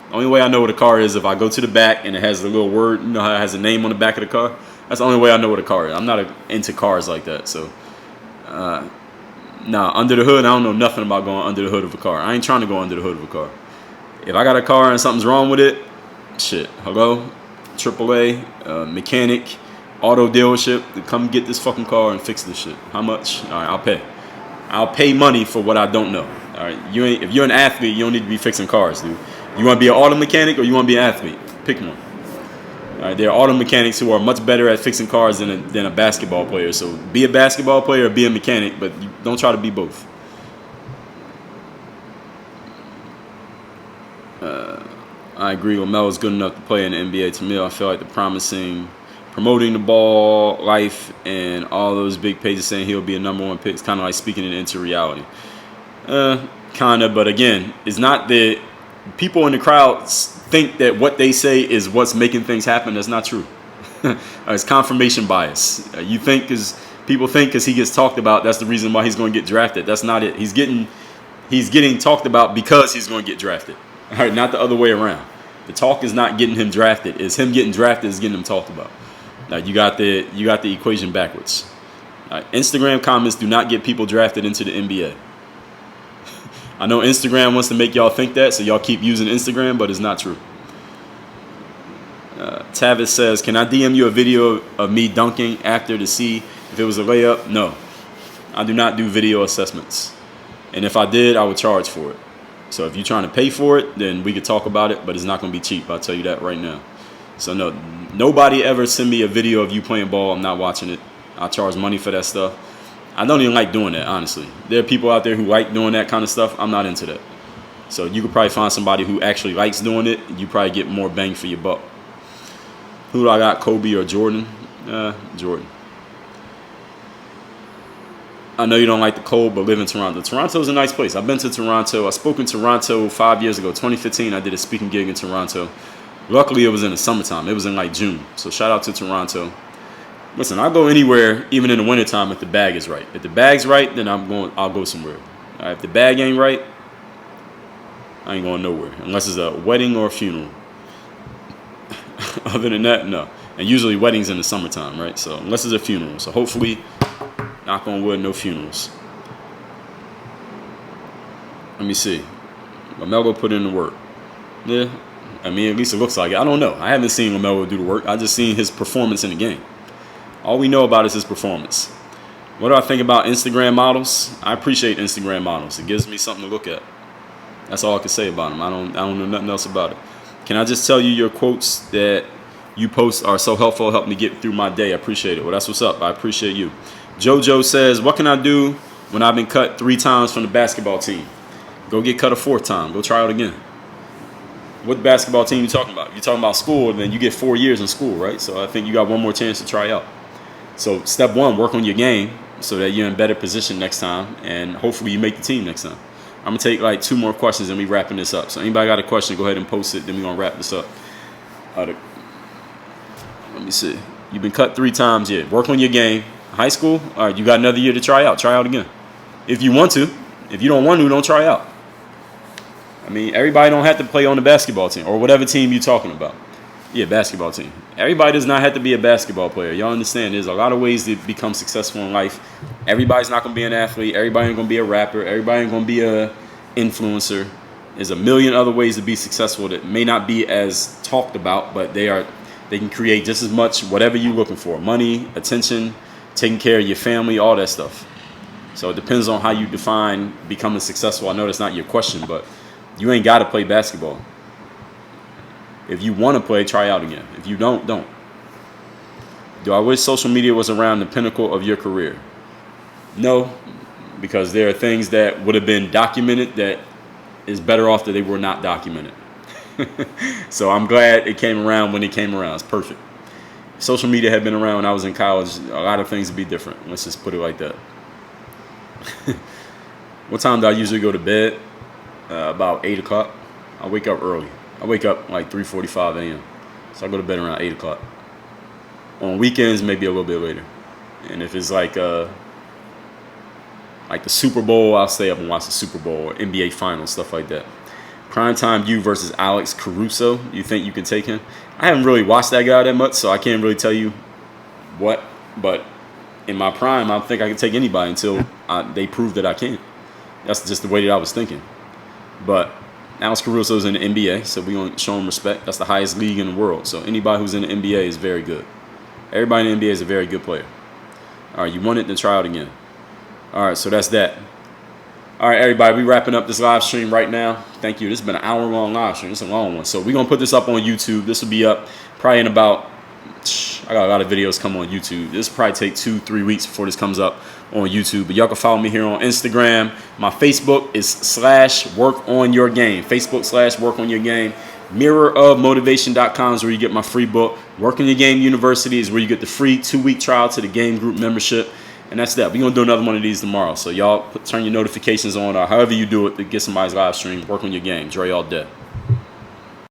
The only way I know what a car is if I go to the back and it has a little word, how it has a name on the back of the car? That's the only way I know what a car is. I'm not into cars like that. So, under the hood, I don't know nothing about going under the hood of a car. I ain't trying to go under the hood of a car. If I got a car and something's wrong with it, shit, hello, AAA, mechanic, auto dealership, to come get this fucking car and fix this shit. How much? All right, I'll pay. I'll pay money for what I don't know. All right, if you're an athlete, you don't need to be fixing cars, dude. You want to be an auto mechanic or you want to be an athlete? Pick one. All right, there are auto mechanics who are much better at fixing cars than a basketball player. So be a basketball player or be a mechanic, but you don't try to be both. I agree. LaMelo is good enough to play in the NBA. To me, I feel like promoting the ball, life, and all those big pages saying he'll be a #1 pick. It's kind of like speaking it into reality. Kind of, but again, it's not that people in the crowd think that what they say is what's making things happen. That's not true. It's confirmation bias. You think people think because he gets talked about, that's the reason why he's going to get drafted. That's not it. He's getting talked about because he's going to get drafted. All right, not the other way around. The talk is not getting him drafted. It's him getting drafted is getting him talked about. Now you got the equation backwards. Instagram comments do not get people drafted into the NBA. I know Instagram wants to make y'all think that, so y'all keep using Instagram, but it's not true. Tavis says, can I DM you a video of me dunking after to see if it was a layup? No. I do not do video assessments. And if I did, I would charge for it. So if you're trying to pay for it, then we could talk about it, but it's not going to be cheap. I'll tell you that right now. So no, nobody ever send me a video of you playing ball. I'm not watching it. I charge money for that stuff. I don't even like doing that, honestly. There are people out there who like doing that kind of stuff. I'm not into that. So you could probably find somebody who actually likes doing it. You probably get more bang for your buck. Who do I got, Kobe or Jordan? Jordan. I know you don't like the cold, but live in Toronto. Toronto's a nice place. I've been to Toronto. I spoke in Toronto 5 years ago. 2015, I did a speaking gig in Toronto. Luckily, it was in the summertime. It was in like June. So shout out to Toronto. Listen, I'll go anywhere, even in the wintertime, if the bag is right. If the bag's right, then I'll go somewhere. All right, if the bag ain't right, I ain't going nowhere. Unless it's a wedding or a funeral. Other than that, no. And usually weddings in the summertime, right? So unless it's a funeral. So hopefully, knock on wood, no funerals. Let me see. LaMelo put in the work. Yeah. I mean, at least it looks like it. I don't know. I haven't seen LaMelo do the work. I just seen his performance in the game. All we know about is his performance. What do I think about Instagram models? I appreciate Instagram models. It gives me something to look at. That's all I can say about them. I don't know nothing else about it. Can I just tell you your quotes that you post are so helpful, help me get through my day? I appreciate it. Well, that's what's up. I appreciate you. JoJo says, what can I do when I've been cut 3 times from the basketball team? Go get cut a 4th time. Go try out again. What basketball team you talking about? You're talking about school, then you get 4 years in school, right? So I think you got one more chance to try out. So step 1, work on your game so that you're in better position next time, and hopefully you make the team next time. I'm going to take like 2 more questions and we wrapping this up. So anybody got a question, go ahead and post it, then we're going to wrap this up. Let me see. You've been cut 3 times, yeah. Work on your game. High school, all right, you got another year to try out. Try out again. If you want to. If you don't want to, don't try out. I mean, everybody don't have to play on the basketball team or whatever team you're talking about. Yeah, basketball team. Everybody does not have to be a basketball player. Y'all understand there's a lot of ways to become successful in life. Everybody's not going to be an athlete. Everybody ain't going to be a rapper. Everybody ain't going to be a influencer. There's a million other ways to be successful that may not be as talked about, but they can create just as much whatever you're looking for. Money, attention, taking care of your family, all that stuff. So it depends on how you define becoming successful. I know that's not your question, but you ain't got to play basketball. If you want to play, try out again. If you don't. Do I wish social media was around the pinnacle of your career? No, because there are things that would have been documented that is better off that they were not documented. So I'm glad it came around when it came around. It's perfect. Social media had been around when I was in college. A lot of things would be different. Let's just put it like that. What time do I usually go to bed? About 8 o'clock. I wake up early. I wake up like 3:45 a.m. So I go to bed around 8 o'clock. On weekends, maybe a little bit later. And if it's like the Super Bowl, I'll stay up and watch the Super Bowl or NBA Finals, stuff like that. Primetime you versus Alex Caruso. You think you can take him? I haven't really watched that guy that much, so I can't really tell you what. But in my prime, I think I can take anybody until they prove that I can't. That's just the way that I was thinking. But Alex Caruso's in the NBA, so we're going to show him respect. That's the highest league in the world. So anybody who's in the NBA is very good. Everybody in the NBA is a very good player. All right, you want it, then try out again. All right, so that's that. All right, everybody, we wrapping up this live stream right now. Thank you. This has been an hour-long live stream. It's a long one. So we're going to put this up on YouTube. This will be up probably in about, I got a lot of videos come on YouTube. This will probably take 2-3 weeks before this comes up on YouTube. But y'all can follow me here on Instagram. My Facebook is /workonyourgame. Facebook /workonyourgame. Mirrorofmotivation.com is where you get my free book. Work on Your Game University is where you get the free 2-week trial to the game group membership. And that's that. We're going to do another one of these tomorrow. So y'all turn your notifications on or however you do it to get somebody's live stream. Work on your game. Dre all day.